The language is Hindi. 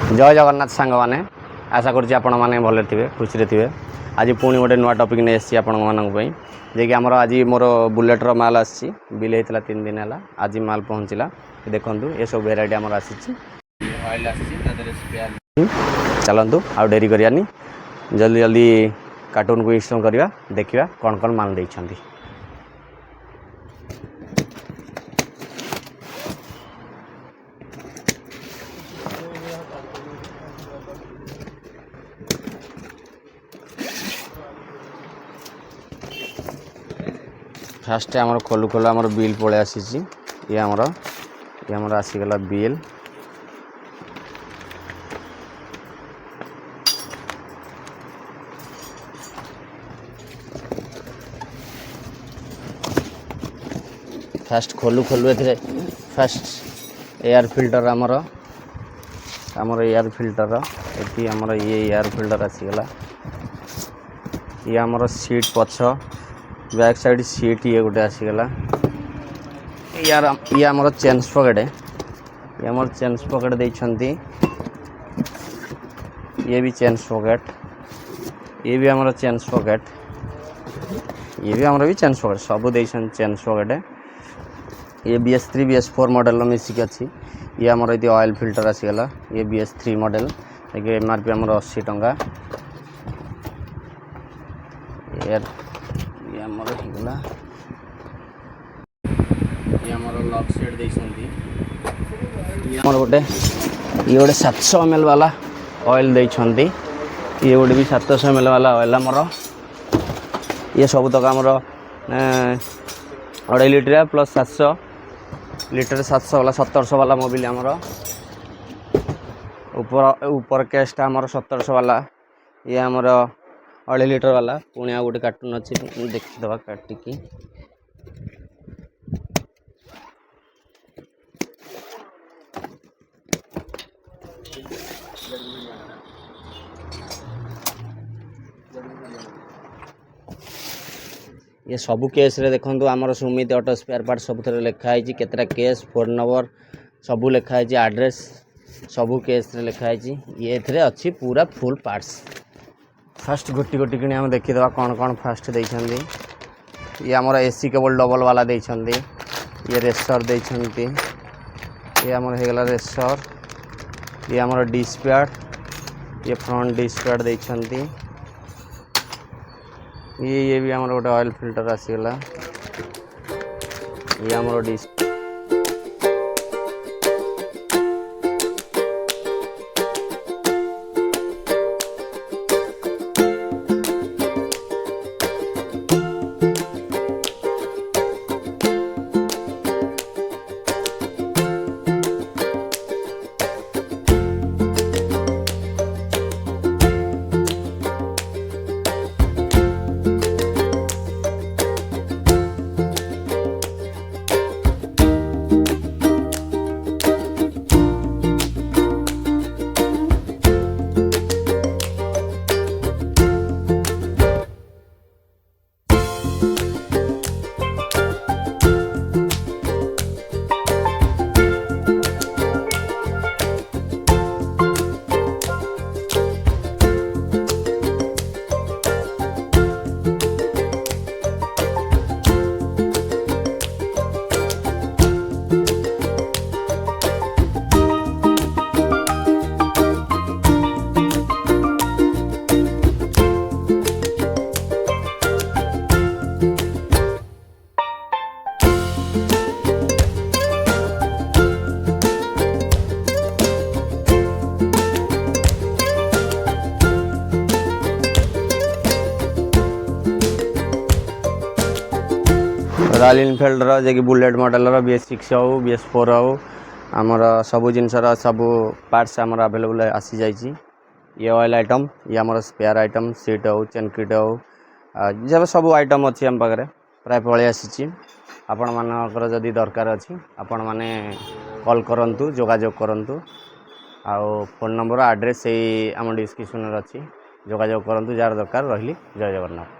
जय जगन्नाथ सांग मैंने आशा करुँच आपण मैंने भले थे खुशी थे। आज पुणी गोटे नुआ टपिक नहीं आसी आपण मानी जे कि आमर आज मोर बुलेटर माल आसी बिल होता 3 दिन है आज माल पहुँचला देखु ये सब भेराइटी आमर आसी चलतु आउ डेरी करानी जल्दी जल्दी कार्टून को इंस्टॉल करवा देखा कौन कौन माल देती। फास्ट आमर खोलु खोलु आमर बिल पलि आसी ये आमर आसीगला बिल फास्ट खोलु खोलु ए फास्ट एयर फिल्टर आमर एयर फिल्टर ये आमर ये एयर फिल्टर आसीगला ये आमर सीट पछ बैक साइड सीट ये गोटे आसीगला यार ये आमर चेंज पॉकेट ये आमर चेंज पॉकेट देइछंती ये भी चेंज पॉकेट ये भी आमर चेंज पॉकेट ये भी आमर भी चेंज पॉकेट सब देइछन चेंज पॉकेट ये BS3 BS4 मॉडल मिसिक अच्छी ये आमर ये ऑयल फिल्टर आसीगला ये BS3 मॉडल ये MRP आमर 80 टंका ये आमर होगला ये आमर लॉक सेट देइछंती ये आमर गोटे 700 ml वाला ऑयल देइछंती ये गोटे भी 700 ml वाला ऑयल आमर ये सब तक आमर 2.5 लीटर प्लस 700 लीटर 700 वाला 1700 वाला मोबिल आमर ऊपर केसटा आमर 1700 वाला ये आमर 2.5 लीटर वाला पुणी आ गोटे कार्टून अच्छी देखीदे काटिकी ये सबू केस रे देखो आमर सुमित ऑटो स्पेयर पार्ट सब थे लिखाई केतटा केस फोन नंबर सबू लिखाई एड्रेस सबू केस रे लिखाई ये थे अच्छी पूरा फुल पार्ट्स फास्ट गोटी गोटी कि आम देखीदे कौन कौन फास्ट देइछंती ये आमर AC केबल डबल वाला देइछंती ये रेसर देइछंती ये आमर हेगला रेसर ये आमर डिस्क पैड ये फ्रंट डिस्क पैड देइछंती ये भी आमर गोटे ऑयल फिल्टर आसीगला ये आमर डिस्क रॉयल इनफील्ड जे कि बुलेट मॉडल BS6 हो BS4 हो आमर सबू जिनसर सबू पार्ट्स आमर अवेलेबल आसी जाइए ये ऑयल आइटम ये आमर स्पेयर आइटम सीट हो चेन किट हो जब सब आइटम अच्छी आम पाखे प्राय पलि आसी आपण मानकर जदि दरकार अच्छी आपण माने कॉल करंतु जोगाजोग करंतु आउ फोन नंबर एड्रेस से आम डिस्क्रिप्शन अच्छी जोगाजोग करंतु जार दरकार रही जय जगन्नाथ।